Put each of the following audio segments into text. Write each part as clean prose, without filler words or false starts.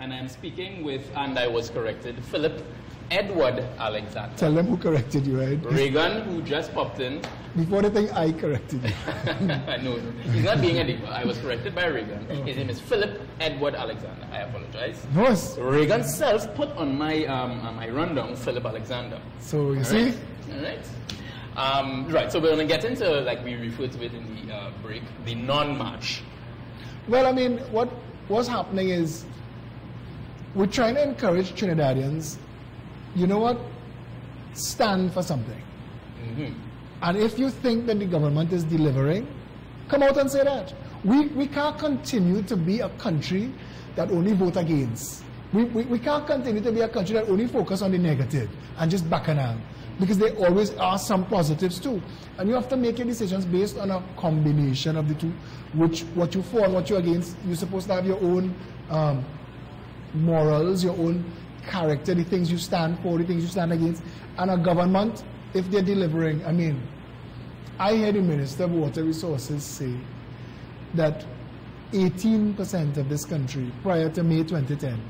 And I'm speaking with, and I was corrected, Phillip Edward Alexander. Tell them who corrected you, right? Reagan, who just popped in. Before they think I corrected you. No, he's not being a diva. I was corrected by Reagan. Oh. His name is Phillip Edward Alexander. I apologize. Yes. Reagan self put on my my rundown Phillip Alexander. So you see? All right. Right. So we're gonna get into, like we referred to it in the break, the non-march. Well, I mean, what's happening is we're trying to encourage Trinidadians. You know what? Stand for something. Mm-hmm. And if you think that the government is delivering, come out and say that. We can't continue to be a country that only vote against. We can't continue to be a country that only focus on the negative and just bacchanal. Because there always are some positives too. And you have to make your decisions based on a combination of the two. What you for and what you're against. You're supposed to have your own morals, your own character, the things you stand for, the things you stand against. And a government, if they're delivering, I mean, I heard the Minister of Water Resources say that 18% of this country, prior to May 2010,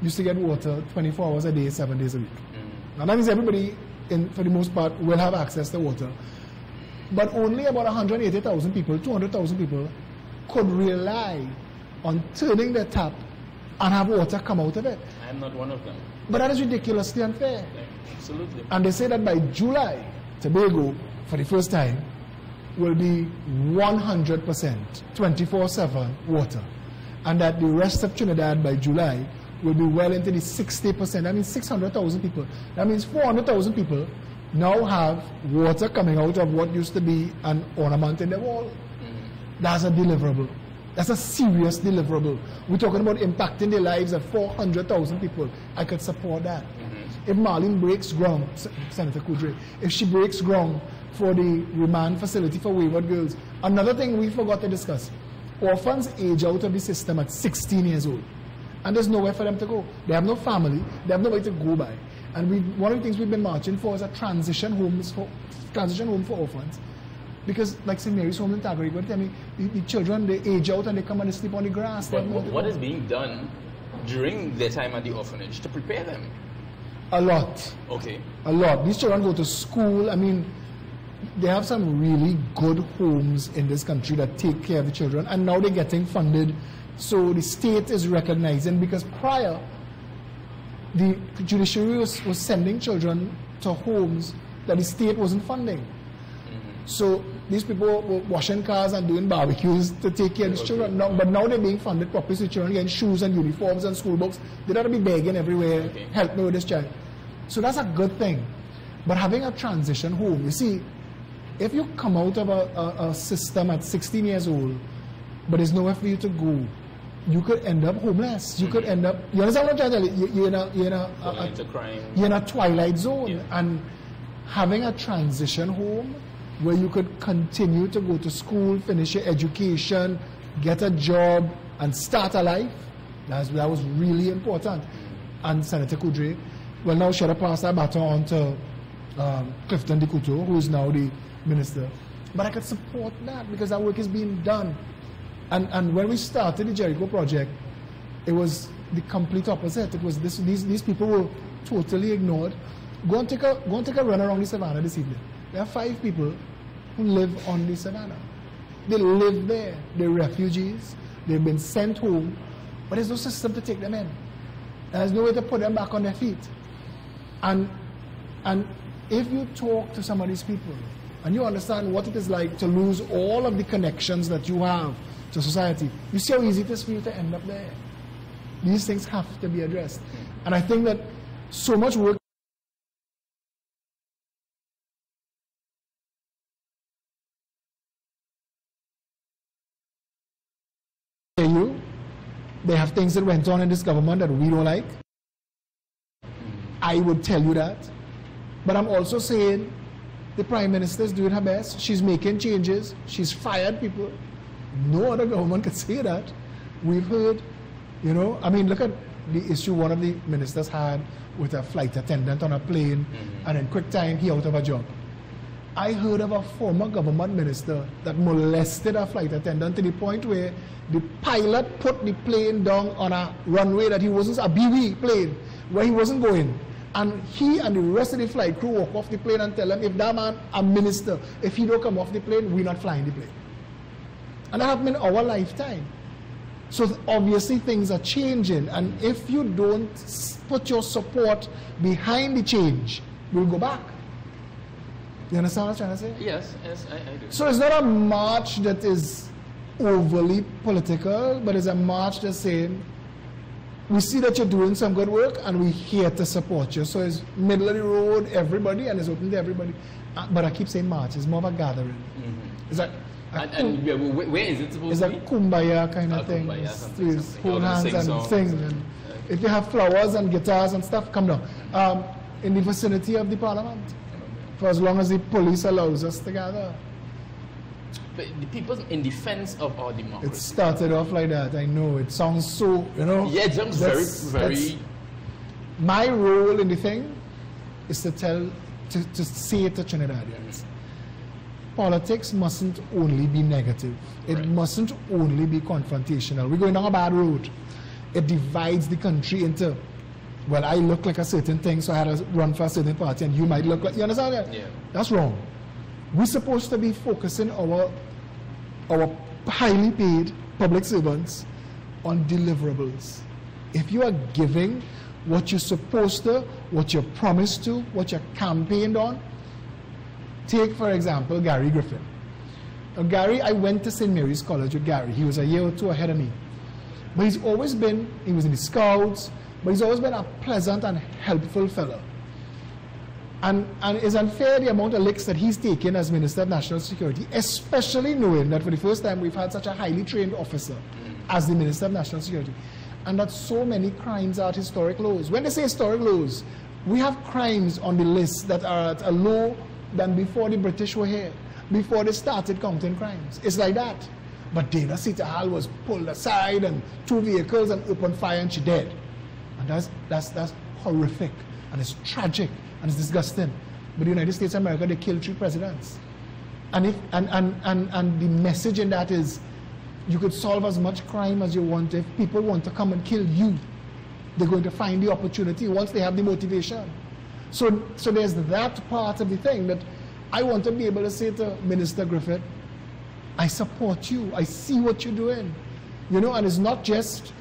used to get water 24 hours a day, 7 days a week. Now that means everybody, for the most part, will have access to water. But only about 180,000 people, 200,000 people could rely on turning their tap and have water come out of it. I am not one of them. But that is ridiculously unfair. Absolutely. And they say that by July, Tobago, for the first time, will be 100% 24/7 water. And that the rest of Trinidad by July will be well into the 60%. That means 600,000 people. That means 400,000 people now have water coming out of what used to be an ornament in the wall. Mm-hmm. That's a deliverable. That's a serious deliverable. We're talking about impacting the lives of 400,000 people. I could support that. Mm-hmm. If Marlene breaks ground, Senator Kudre, if she breaks ground for the remand facility for wayward girls, another thing we forgot to discuss, orphans age out of the system at 16 years old. And there's nowhere for them to go. They have no family, they have nobody to go by. And one of the things we've been marching for is a transition home for orphans. Because, like St. Mary's Home in Tagarigua, tell me, the children, they age out and they come and they sleep on the grass. But what is being done during their time at the orphanage to prepare them? A lot. Okay. A lot. These children go to school. I mean, they have some really good homes in this country that take care of the children. And now they're getting funded. So the state is recognizing, because prior, the judiciary was sending children to homes that the state wasn't funding. Mm-hmm. So these people were washing cars and doing barbecues to take care of these children. But now they're being funded properly, so children getting shoes and uniforms and school books. They don't have to be begging everywhere, okay, help me with this child. So that's a good thing. But having a transition home, you see, if you come out of a system at 16 years old, but there's nowhere for you to go, you could end up homeless. You could end up, you understand what I'm trying to tell you? You're in a twilight zone. Yeah. And having a transition home where you could continue to go to school, finish your education, get a job, and start a life, that was really important. And Senator Kudre will now share a pass that baton on to Clifton Dikuto, who is now the minister. But I could support that because that work is being done. And when we started the Jericho project, it was the complete opposite. It was these people were totally ignored. Go and take a run around the savannah this evening. There are 5 people who live on the savannah. They live there. They're refugees. They've been sent home, but there's no system to take them in. There's no way to put them back on their feet. And if you talk to some of these people and you understand what it is like to lose all of the connections that you have to society, you see how easy it is for you to end up there. These things have to be addressed. And I think that so much work they have things that went on in this government that we don't like. I would tell you that. But I'm also saying the Prime Minister is doing her best. She's making changes. She's fired people. No other government could say that. We've heard, you know, I mean, look at the issue one of the ministers had with a flight attendant on a plane, and in quick time he out of a job. I heard of a former government minister that molested a flight attendant to the point where the pilot put the plane down on a runway that he wasn't, a BV plane, where he wasn't going. And he and the rest of the flight crew walk off the plane and tell him, if that man, a minister, if he don't come off the plane, we're not flying the plane. And that happened in our lifetime. So obviously things are changing. And if you don't put your support behind the change, we'll go back. You understand what I'm trying to say? Yes, yes, I do. So it's not a march that is overly political, but it's a march that's saying, we see that you're doing some good work and we're here to support you. So it's middle of the road, everybody, and it's open to everybody. But I keep saying march, it's more of a gathering. Mm-hmm. It's like, where is it supposed to be? It's a kumbaya kind of thing. Please hold hands and sing. And if you have flowers and guitars and stuff, come down. In the vicinity of the parliament. For as long as the police allows us to gather. But the people in defense of our democracy. It started off like that, I know. It sounds so, you know. Yeah, it sounds very... My role in the thing is to say to Trinidadians, politics mustn't only be negative. It mustn't only be confrontational. We're going down a bad road. It divides the country into, well, I look like a certain thing, so I had to run for a certain party, and you might look like, you understand that? Yeah. That's wrong. We're supposed to be focusing our highly paid public servants on deliverables. If you are giving what you're supposed to, what you're promised to, what you're campaigned on, take, for example, Gary Griffin. Now, Gary, I went to St. Mary's College with Gary. He was a year or two ahead of me. But he's always been, he was in the Scouts, but he's always been a pleasant and helpful fellow. And it's unfair the amount of licks that he's taken as Minister of National Security, especially knowing that for the first time we've had such a highly trained officer as the Minister of National Security, and that so many crimes are at historic lows. When they say historic lows, we have crimes on the list that are at a low than before the British were here, before they started counting crimes. It's like that. But Dana Sitahal was pulled aside and 2 vehicles and opened fire and she dead. And that's horrific and it's tragic. And it's disgusting. But the United States of America, they killed 3 presidents. And the message in that is, you could solve as much crime as you want. If people want to come and kill you, they're going to find the opportunity once they have the motivation. So there's that part of the thing that I want to be able to say to Minister Griffith, I support you. I see what you're doing. You know, and it's not just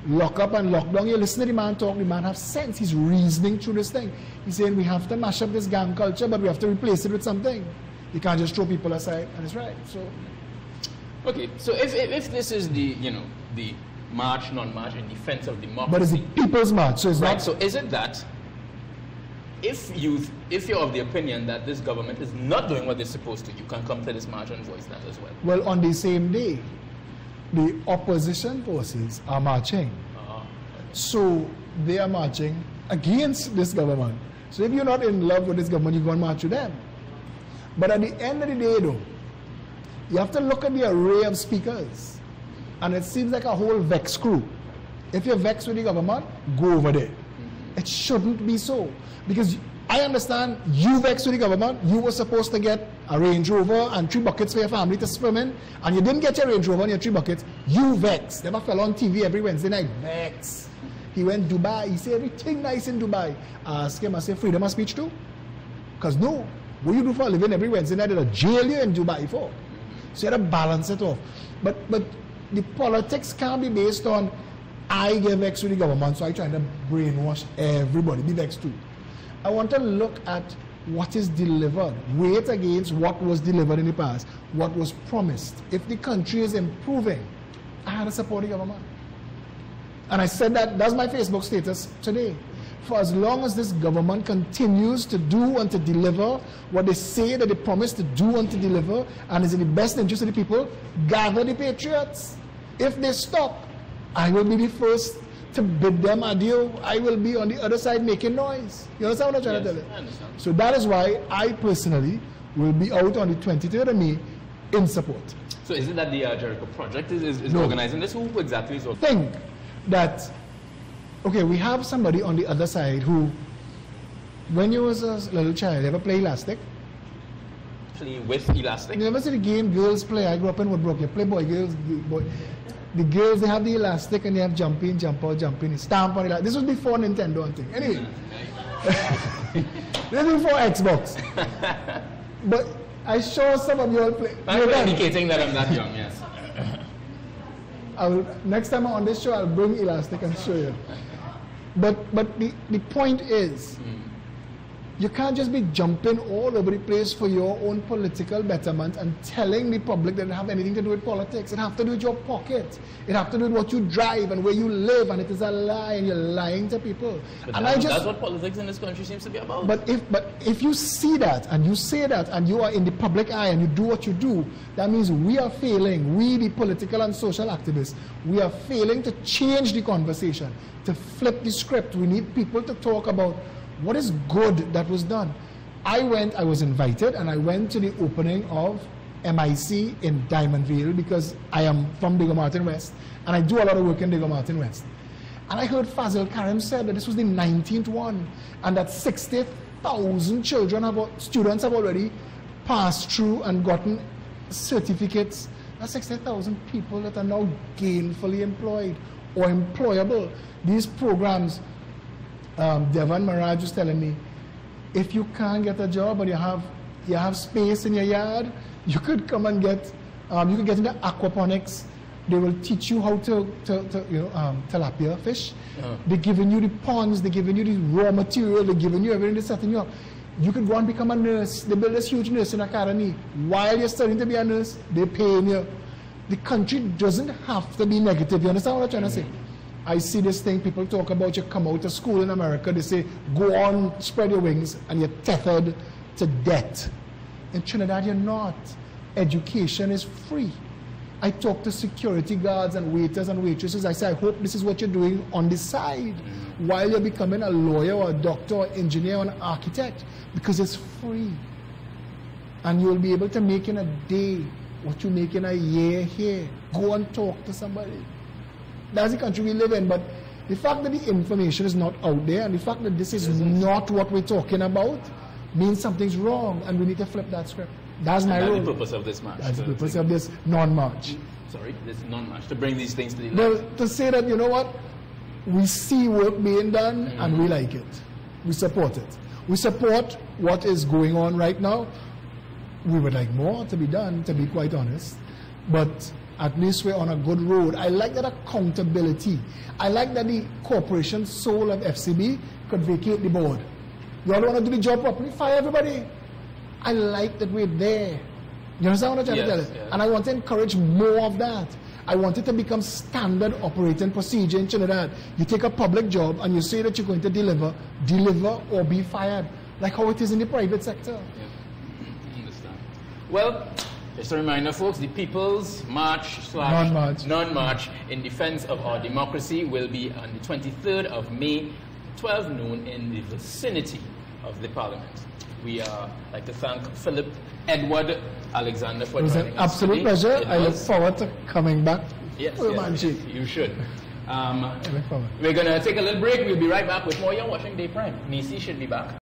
lock up and lock down. You listen to the man talk, the man has sense. He's reasoning through this thing. He's saying we have to mash up this gang culture, but we have to replace it with something. You can't just throw people aside, and it's right. So, okay, so if this is the, you know, the march, non-march in defense of democracy. But it's the people's march, so it's right, not. So is it that if you're of the opinion that this government is not doing what they're supposed to, you can come to this march and voice that as well? Well, on the same day, the opposition forces are marching. So they are marching against this government. So if you're not in love with this government, you're going to march with them. But at the end of the day, though, you have to look at the array of speakers. And it seems like a whole vex crew. If you're vexed with the government, go over there. It shouldn't be so. Because I understand you vexed with the government. You were supposed to get a Range Rover and 3 buckets for your family to swim in. And you didn't get your Range Rover and your 3 buckets. You vexed. Never fell on TV every Wednesday night. Vexed. He went to Dubai. He said everything nice in Dubai. Ask him, I say, freedom of speech too? Because no. What you do for a living every Wednesday night, they'll jail you in Dubai for. So you have to balance it off. But the politics can't be based on I get vexed with the government, so I try to brainwash everybody. Be vexed too. I want to look at what is delivered. Weigh it against what was delivered in the past, what was promised. If the country is improving, I had to support the government. And I said that's my Facebook status today. For as long as this government continues to do and to deliver what they say that they promise to do and to deliver, and is in the best interest of the people, gather the patriots. If they stop, I will be the first to bid them adieu. I will be on the other side making noise. You understand what I'm trying to tell you? I understand. So that is why I personally will be out on the 23rd of May in support. So is it that the Jericho Project is No. organizing this? Who exactly is organizing? Think that, okay, we have somebody on the other side who, when you was a little child, you ever play elastic? play with elastic? You never see the game girls play. I grew up in Woodbrook. You play boy, girls, boy. The girls, they have the elastic and they have jump in, jump out, jump in, stamp on it. This was before Nintendo and thing. Anyway, this was before Xbox. But I saw some of you all play. I'm indicating that I'm that young, yes. Next time I'm on this show, I'll bring elastic and show you. But the point is, you can't just be jumping all over the place for your own political betterment and telling the public that it have anything to do with politics. It have to do with your pocket. It have to do with what you drive and where you live, and it is a lie, and you're lying to people. But and that's what politics in this country seems to be about. But if you see that and you say that and you are in the public eye and you do what you do, that means we are failing. We, the political and social activists, we are failing to change the conversation, to flip the script. We need people to talk about what is good that was done. I was invited, and I went to the opening of MIC in Diamondville because I am from Diego Martin West, and I do a lot of work in Diego Martin West. And I heard Fazil Karim said that this was the 19th one, and that 60,000 students have already passed through and gotten certificates. That's 60,000 people that are now gainfully employed or employable. These programs, Devan Maraj was telling me, if you can't get a job and you have space in your yard, you could come and get you could get into aquaponics. They will teach you how to tilapia fish. They're giving you the ponds, they're giving you the raw material, they're giving you everything, they're setting you up. You could go and become a nurse. They build this huge nursing academy. While you're studying to be a nurse, they're paying you. The country doesn't have to be negative. You understand what I'm trying to say? I see this thing, people talk about, you come out of school in America, they say, go on, spread your wings, and you're tethered to debt. In Trinidad, you're not. Education is free. I talk to security guards and waiters and waitresses. I say, I hope this is what you're doing on the side while you're becoming a lawyer or a doctor or engineer or an architect, because it's free. And you'll be able to make in a day what you make in a year here. Go and talk to somebody. That's the country we live in, but the fact that the information is not out there and the fact that this is not what we're talking about means something's wrong, and we need to flip that script. That's my role. That's the purpose of this march. That's the purpose of this non-march. Sorry, this non-march, to bring these things to the light. To say that, you know what, we see work being done and we like it. We support it. We support what is going on right now. We would like more to be done, to be quite honest, but at least we're on a good road. I like that accountability. I like that the corporation soul of FCB could vacate the board. You all want to do the job properly? Fire everybody. I like that we're there. You understand what I'm trying to tell you? Yes. And I want to encourage more of that. I want it to become standard operating procedure in Trinidad. You take a public job and you say that you're going to deliver or be fired, like how it is in the private sector. Yeah. Understand. Well, just a reminder, folks, the People's March / non-march in defense of our democracy will be on the 23rd of May, 12 noon, in the vicinity of the Parliament. We like to thank Phillip Edward Alexander for joining us. It was an absolute pleasure. I look forward to coming back. Yes, you should. We're going to take a little break. We'll be right back with more Young Watching Day Prime. Nisi should be back.